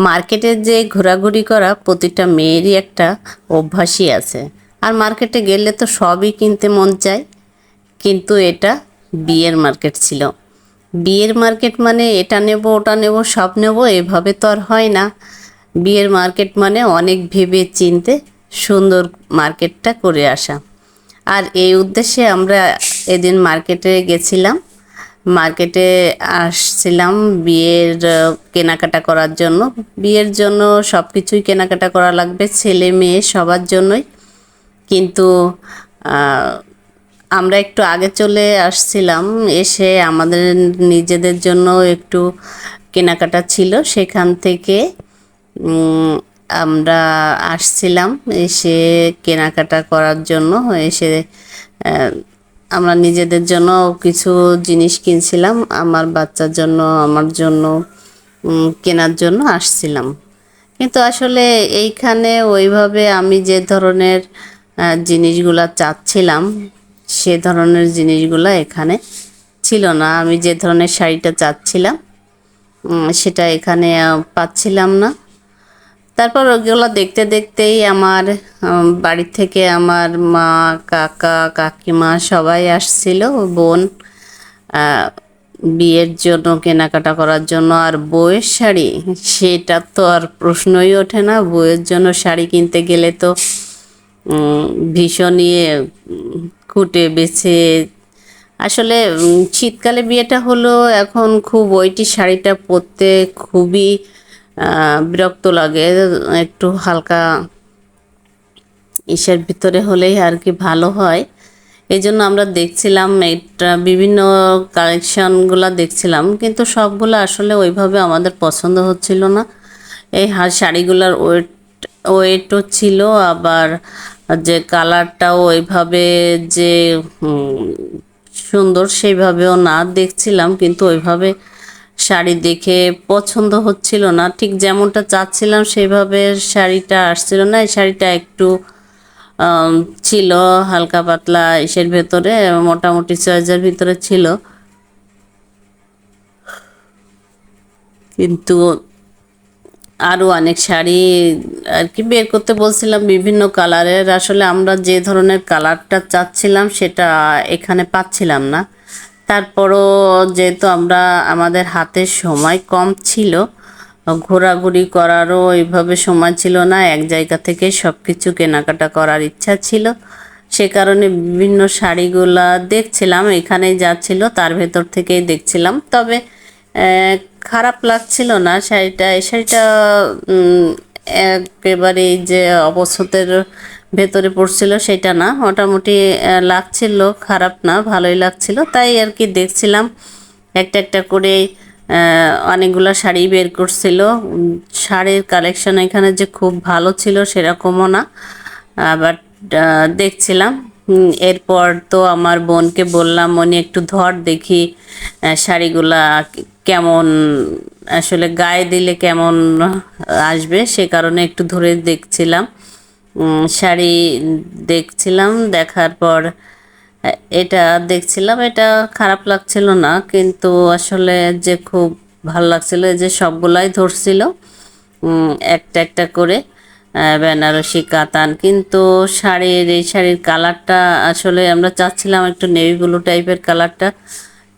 মার্কেটে যে ঘোরাঘুরি করা প্রতিটা মেয়েরই একটা অভ্যাসই আছে। আর মার্কেটে গেলে তো সবই কিনতে মন চায়, কিন্তু এটা বিয়ের মার্কেট ছিল। বিয়ের মার্কেট মানে এটা নেব ওটা নেব সব নেব এভাবে তো আর হয় না। বিয়ের মার্কেট মানে অনেক ভেবে চিনতে সুন্দর মার্কেটটা করে আসা। আর এই উদ্দেশ্যে আমরা এদিন মার্কেটে গেছিলাম। মার্কেটে আসছিলাম বিয়ের কেনাকাটা করার জন্য। বিয়ের জন্য সব কিছুই কেনাকাটা করা লাগবে, ছেলে মেয়ে সবার জন্যই। কিন্তু আহ, আমরা একটু আগে চলে আসছিলাম, এসে আমাদের নিজেদের জন্য একটু কেনাকাটা ছিল, সেখান থেকে আমরা আসছিলাম। এসে কেনাকাটা করার জন্য এসে আমরা নিজেদের জন্য কিছু জিনিস কিনছিলাম, আমার বাচ্চার জন্য আমার জন্য কেনার জন্য আসছিলাম। কিন্তু আসলে এইখানে ওইভাবে আমি যে ধরনের জিনিসগুলা চাচ্ছিলাম সে ধরনের জিনিসগুলা এখানে ছিল না। আমি যে ধরনের শাড়িটা চাচ্ছিলাম সেটা এখানে পাচ্ছিলাম না। তারপর ওগুলো দেখতে দেখতেই আমার বাড়ি থেকে আমার মা, কাকা, কাকিমা সবাই আসছিল, বোন বিয়ের জন্য কেনাকাটা করার জন্য। আর বউয়ের শাড়ি, সেটা তো আর প্রশ্নই ওঠে না। বউয়ের জন্য শাড়ি কিনতে গেলে তো ভীষণই খুঁটে বেছে। আসলে শীতকালে বিয়েটা হলো, এখন খুব ওইটি শাড়িটা পরতে খুবই বিরক্ত লাগে। একটু হালকা ইসের ভিতরে হলেই আর কি ভালো হয়। এই জন্য আমরা দেখছিলাম এটা, বিভিন্ন কালেকশনগুলো দেখছিলাম, কিন্তু সবগুলো আসলে ওইভাবে আমাদের পছন্দ হচ্ছিল না। এই শাড়িগুলোর ওয়েটও ছিল, আবার যে কালারটাও ওইভাবে যে সুন্দর সেইভাবেও না দেখছিলাম, কিন্তু ওইভাবে শাড়ি দেখে পছন্দ হচ্ছিল না। ঠিক যেমনটা চাচ্ছিলাম সেইভাবে শাড়িটা আসছিল না। এই শাড়িটা একটু ছিল হালকা পাতলা ইসের ভেতরে, মোটামুটি চয়েসের ভিতরে ছিল, কিন্তু আরও অনেক শাড়ি আর কি বের করতে বলছিলাম বিভিন্ন কালারের। আসলে আমরা যে ধরনের কালারটা চাচ্ছিলাম সেটা এখানে পাচ্ছিলাম না। তারপরও যেহেতু আমাদের হাতে সময় কম ছিল, ঘোরাঘুরি করারও ওইভাবে সময় ছিল না, এক জায়গা থেকে সব কিছু কেনাকাটা করার ইচ্ছা ছিল, সে কারণে বিভিন্ন শাড়িগুলা দেখছিলাম। এখানে যা ছিল তার ভেতর থেকেই দেখছিলাম। তবে খারাপ লাগছিল না শাড়িটা। এই শাড়িটা একেবারেই যে অপছন্দের ভেতরে পড়ছিল সেটা না, মোটামুটি লাগছিল, খারাপ না, ভালোই লাগছিল। তাই আর কি দেখছিলাম, একটা একটা করে অনেকগুলো শাড়ি বের করছিল। শাড়ির কালেকশন এখানে যে খুব ভালো ছিল সেরকমও না, বাট দেখছিলাম। এরপর তো আমার বোনকে বললাম, উনি একটু ধর দেখি শাড়িগুলা কেমন, আসলে গায়ে দিলে কেমন আসবে, সে কারণে একটু ধরে দেখছিলাম। শাড়ি দেখছিলাম, দেখার পর এটা দেখছিলাম, এটা খারাপ লাগছিল না, কিন্তু আসলে যে খুব ভালো লাগছিল যে সবগুলাই ধরছিল একটা একটা করে বেনারসি কাতান। কিন্তু এই শাড়ির কালারটা আসলে আমরা চাচ্ছিলাম একটু নেভি ব্লু টাইপের কালারটা,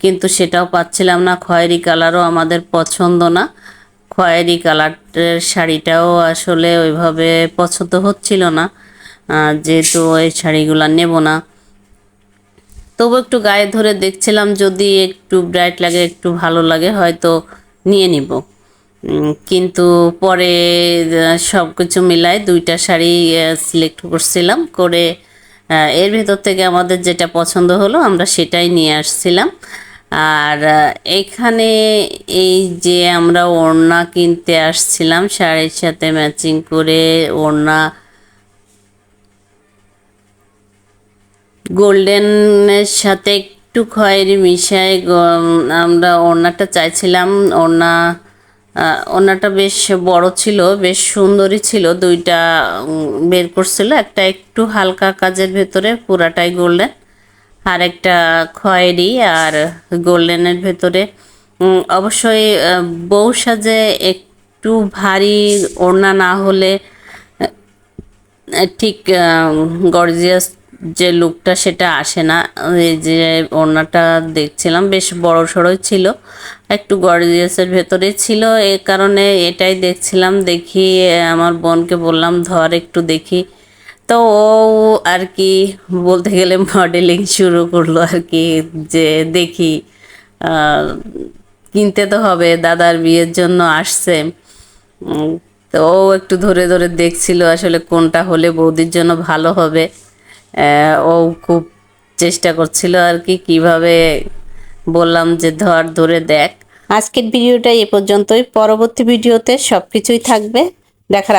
কিন্তু সেটাও পাচ্ছিলাম না। খয়েরি কালারও আমাদের পছন্দ না, খয়েরি কালারের শাড়িটাও আসলে ওইভাবে পছন্দ হচ্ছিল না, যেহেতু এই শাড়িগুলো নেব না। তবু একটু গায়ে ধরে দেখছিলাম, যদি একটু ব্রাইট লাগে, একটু ভালো লাগে হয়তো নিয়ে নিব। কিন্তু পরে সব কিছু মিলায় দুইটা শাড়ি সিলেক্ট করছিলাম, করে এর ভেতর থেকে আমাদের যেটা পছন্দ হলো আমরা সেটাই নিয়ে আসছিলাম। আর এখানে এই যে আমরা ওড়না কিনতে আসছিলাম, শাড়ির সাথে ম্যাচিং করে ওড়না, গোল্ডেনের সাথে একটু খয়েরি মিশায় আমরা ওড়নাটা চাইছিলাম। ওড়নাটা বেশ বড় ছিল, বেশ সুন্দরই ছিল। দুইটা বের করছিল, একটা একটু হালকা কাজের ভেতরে পুরাটাই গোল্ডেন, আর একটা খয়েরি আর গোল্ডেনের ভেতরে। অবশ্যই বউ সাজে একটু একটু ভারী ওড়না না হলে ঠিক গর্জিয়াস যে লুকটা সেটা আসে না। এই যে ওড়নাটা দেখছিলাম বেশ বড় সড়োই ছিল, একটু গর্জিয়াসের ভেতরে ছিল, এই কারণে এটাই দেখছিলাম। দেখি আমার বোনকে বললাম ধর একটু দেখি, তো ও আর কি বলতে গেলে মডেলিং শুরু করলো আর কি, যে দেখি আহ, কিনতে তো হবে, দাদার বিয়ের জন্য আসছে। উম, তো ও একটু ধরে ধরে দেখছিল আসলে কোনটা হলে বৌদির জন্য ভালো হবে। ও খুব চেষ্টা করছিল আর কি, কিভাবে বললাম যে ধর ধরে দেখ। আজকের ভিডিওটা এ পর্যন্তই, পরবর্তী ভিডিওতে সব কিছুই থাকবে দেখার